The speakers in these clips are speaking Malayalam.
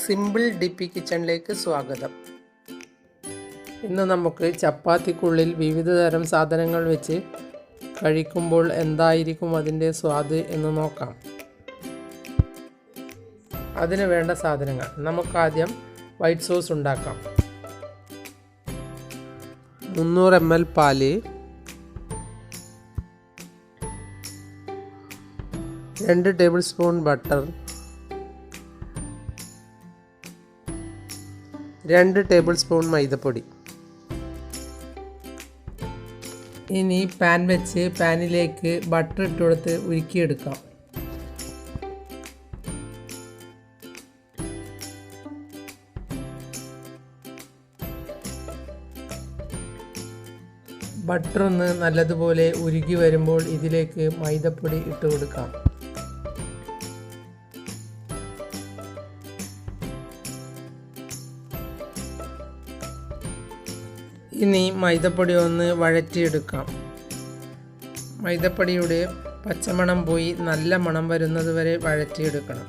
സിമ്പിൾ ഡിപ്പി കിച്ചണിലേക്ക് സ്വാഗതം. ഇന്ന് നമുക്ക് ചപ്പാത്തിക്കുള്ളിൽ വിവിധ തരം സാധനങ്ങൾ വെച്ച് കഴിക്കുമ്പോൾ എന്തായിരിക്കും അതിൻ്റെ സ്വാദ് എന്ന് നോക്കാം. അതിന് വേണ്ട സാധനങ്ങൾ: നമുക്കാദ്യം വൈറ്റ് സോസ് ഉണ്ടാക്കാം. 300 ml പാല്, 2 table spoon butter, 2 table spoon മൈദപ്പൊടി. ഇനി പാൻ വെച്ച് പാനിലേക്ക് ബട്ടർ ഇട്ട് കൊടുത്ത് ഉരുക്കിയെടുക്കാം. ബട്ടർ ഒന്ന് നല്ലതുപോലെ ഉരുകി വരുമ്പോൾ ഇതിലേക്ക് മൈദപ്പൊടി ഇട്ട് കൊടുക്കാം. ഇനി മൈദപ്പൊടി ഒന്ന് വഴറ്റിയെടുക്കാം. മൈദപ്പൊടിയുടെ പച്ചമണം പോയി നല്ല മണം വരുന്നത് വരെ വഴറ്റിയെടുക്കണം.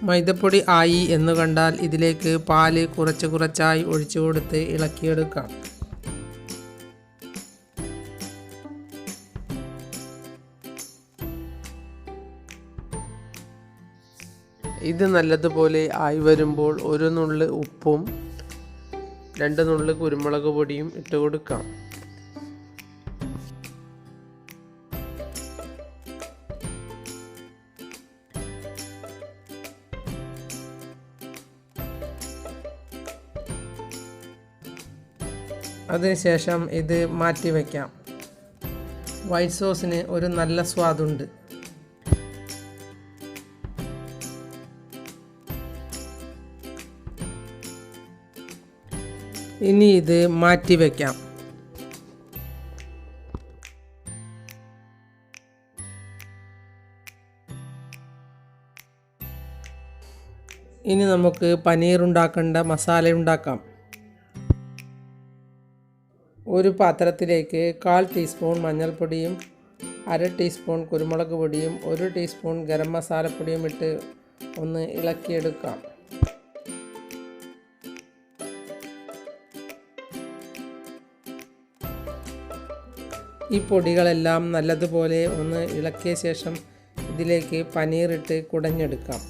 മൈദപ്പൊടി ആയി എന്ന് കണ്ടാൽ ഇതിലേക്ക് പാല് കുറച്ചായി ഒഴിച്ചു കൊടുത്ത് ഇളക്കിയെടുക്കാം. ഇത് നല്ലതുപോലെ ആയി വരുമ്പോൾ ഒരു നുള്ള് ഉപ്പും 2 നുള്ള് കുരുമുളക് പൊടിയും ഇട്ട് കൊടുക്കാം. അതിനുശേഷം ഇത് മാറ്റി വയ്ക്കാം. വൈറ്റ് സോസിന് ഒരു നല്ല സ്വാദുണ്ട്. ഇനി ഇത് മാറ്റി വയ്ക്കാം. ഇനി നമുക്ക് പനീർ ഉണ്ടാക്കേണ്ട മസാല ഉണ്ടാക്കാം. ഒരു പാത്രത്തിലേക്ക് 1/4 ടീസ്പൂൺ മഞ്ഞൾപ്പൊടിയും 1/2 ടീസ്പൂൺ കുരുമുളക് പൊടിയും 1 ടീസ്പൂൺ ഗരം മസാലപ്പൊടിയും ഇട്ട് ഒന്ന് ഇളക്കിയെടുക്കാം. ഈ പൊടികളെല്ലാം നല്ലതുപോലെ ഒന്ന് ഇളക്കിയ ശേഷം ഇതിലേക്ക് പനീർ ഇട്ട് കുടഞ്ഞെടുക്കാം.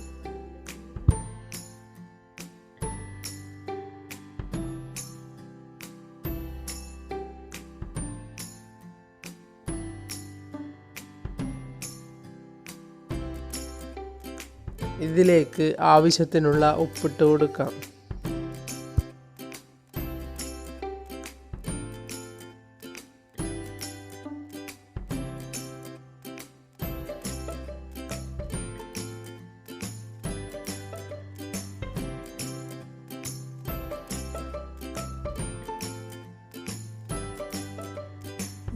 ഇതിലേക്ക് ആവശ്യത്തിനുള്ള ഉപ്പിട്ട് കൊടുക്കാം.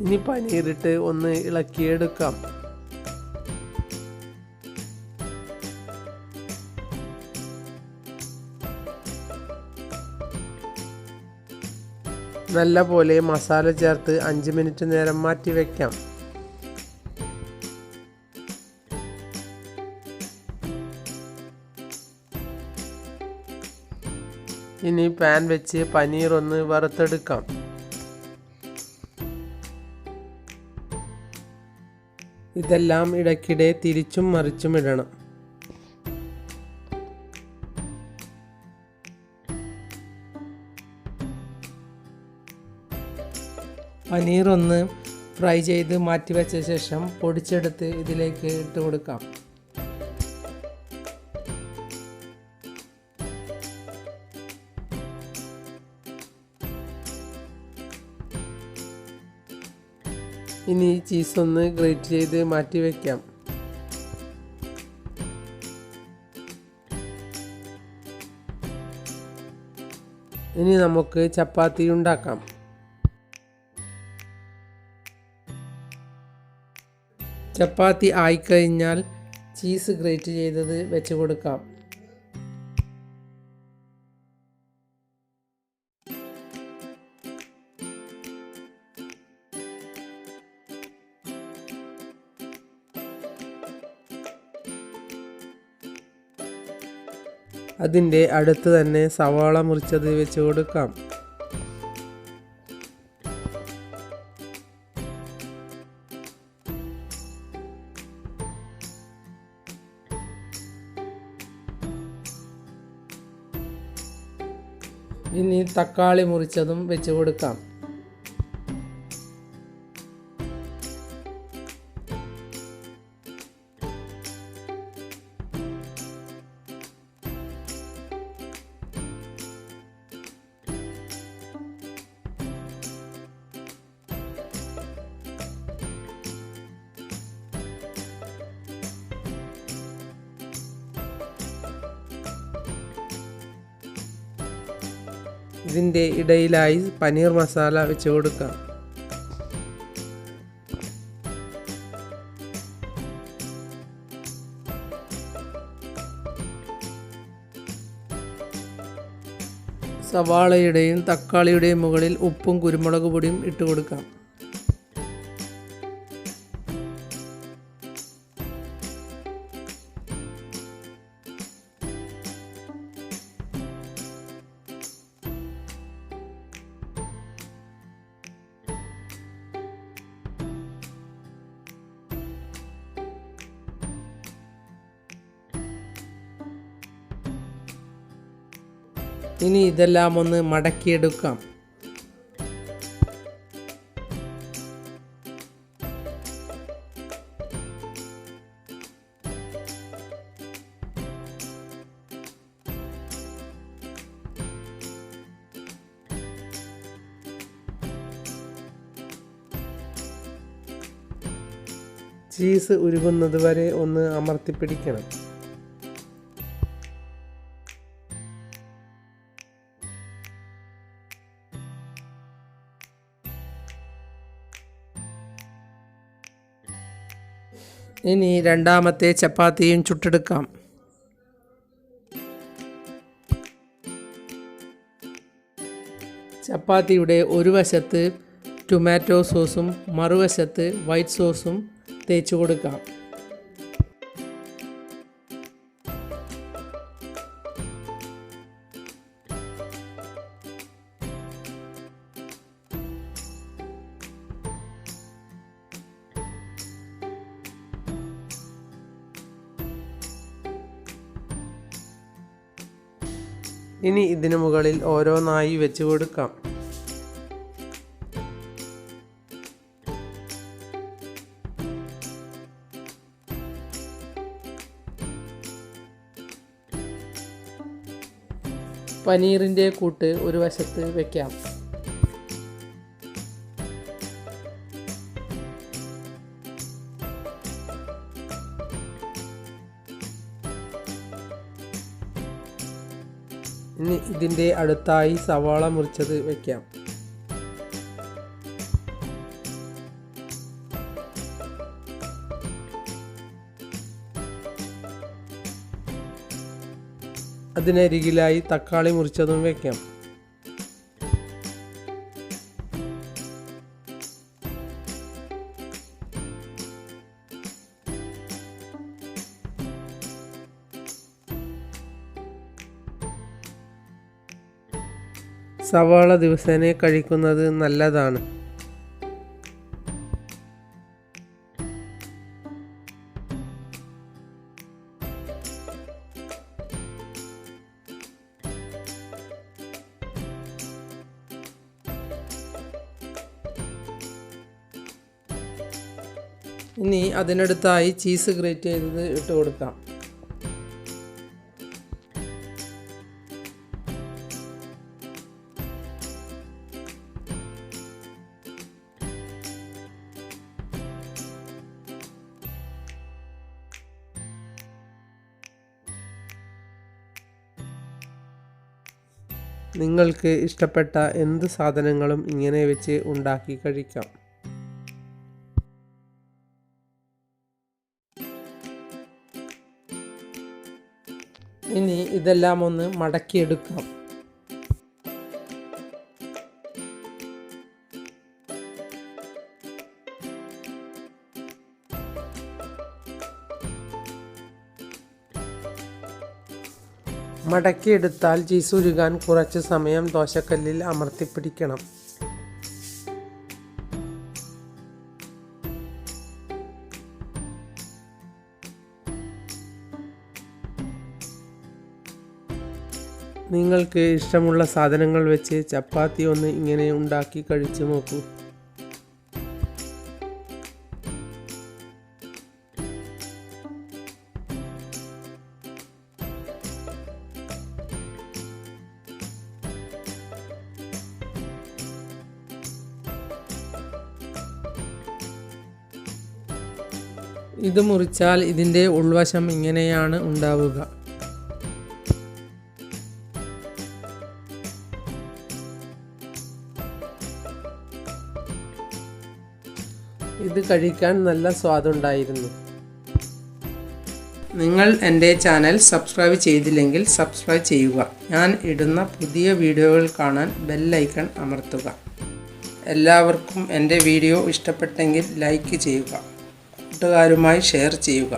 ഇനി പനീറിട്ട് ഒന്ന് ഇളക്കിയെടുക്കാം. നല്ല പോലെ മസാല ചേർത്ത് 5 മിനിറ്റ് നേരം മാറ്റി വയ്ക്കാം. ഇനി പാൻ വെച്ച് പനീർ ഒന്ന് വറുത്തെടുക്കാം. ഇതെല്ലാം ഇടയ്ക്കിടെ തിരിച്ചും മറിച്ചും ഇടണം. പനീർ ഒന്ന് ഫ്രൈ ചെയ്ത് മാറ്റി വെച്ച ശേഷം പൊടിച്ചെടുത്ത് ഇതിലേക്ക് ഇട്ട് കൊടുക്കാം. ഇനി ചീസ് ഒന്ന് ഗ്രേറ്റ് ചെയ്ത് മാറ്റി വയ്ക്കാം. ഇനി നമുക്ക് ചപ്പാത്തി ഉണ്ടാക്കാം. ചപ്പാത്തി ആയിക്കഴിഞ്ഞാൽ ചീസ് ഗ്രേറ്റ് ചെയ്തത് വെച്ച് കൊടുക്കാം. അതിൻ്റെ അടുത്ത് തന്നെ സവാള മുറിച്ചത് വെച്ച് കൊടുക്കാം. ഇനി തക്കാളി മുറിച്ചതും വെച്ച് കൊടുക്കാം. ഇതിൻ്റെ ഇടയിലായി പനീർ മസാല വെച്ച് കൊടുക്കാം. സവാളയുടെയും തക്കാളിയുടെയും മുകളിൽ ഉപ്പും കുരുമുളക് പൊടിയും ഇട്ട് കൊടുക്കാം. ഇനി ഇതെല്ലാം ഒന്ന് മടക്കിയെടുക്കാം. ചീസ് ഉരുകുന്നത് വരെ ഒന്ന് അമർത്തിപ്പിടിക്കണം. ഇനി രണ്ടാമത്തെ ചപ്പാത്തിയും ചുട്ടെടുക്കാം. ചപ്പാത്തിയുടെ ഒരു വശത്ത് ടൊമാറ്റോ സോസും മറുവശത്ത് വൈറ്റ് സോസും തേച്ച് കൊടുക്കാം. ഇനി ഇതിനു മുകളിൽ ഓരോന്നായി വെച്ച് കൊടുക്കാം. പനീറിൻ്റെ കൂട്ട് ഒരു വശത്ത് വയ്ക്കാം. ഇനി ഇതിൻ്റെ അടുത്തായി സവാള മുറിച്ചത് വയ്ക്കാം. അതിനരികിലായി തക്കാളി മുറിച്ചതും വയ്ക്കാം. സവാള ദിവസേന കഴിക്കുന്നത് നല്ലതാണ്. ഇനി അതിനടുത്തായി ചീസ് ഗ്രേറ്റ് ചെയ്തത് ഇട്ട് കൊടുക്കാം. നിങ്ങൾക്ക് ഇഷ്ടപ്പെട്ട എന്ത് സാധനങ്ങളും ഇങ്ങനെ വെച്ച് ഉണ്ടാക്കി കഴിക്കാം. ഇനി ഇതെല്ലാം ഒന്ന് മടക്കിയെടുക്കാം. മടക്കിയെടുത്താൽ ചീസ് ഉരുകാൻ കുറച്ച് സമയം ദോശക്കല്ലിൽ അമർത്തിപ്പിടിക്കണം. നിങ്ങൾക്ക് ഇഷ്ടമുള്ള സാധനങ്ങൾ വെച്ച് ചപ്പാത്തി ഒന്ന് ഇങ്ങനെ ഉണ്ടാക്കി കഴിച്ചു നോക്കൂ. ഇത് മുറിച്ചാൽ ഇതിൻ്റെ ഉൾവശം ഇങ്ങനെയാണ് ഉണ്ടാവുക. ഇത് കഴിക്കാൻ നല്ല സ്വാദുണ്ടായിരുന്നു. നിങ്ങൾ എൻ്റെ ചാനൽ സബ്സ്ക്രൈബ് ചെയ്തില്ലെങ്കിൽ സബ്സ്ക്രൈബ് ചെയ്യുക. ഞാൻ ഇടുന്ന പുതിയ വീഡിയോകൾ കാണാൻ ബെൽ ഐക്കൺ അമർത്തുക. എല്ലാവർക്കും എൻ്റെ വീഡിയോ ഇഷ്ടപ്പെട്ടെങ്കിൽ ലൈക്ക് ചെയ്യുക. കൂട്ടുകാരുമായി ഷെയർ ചെയ്യുക.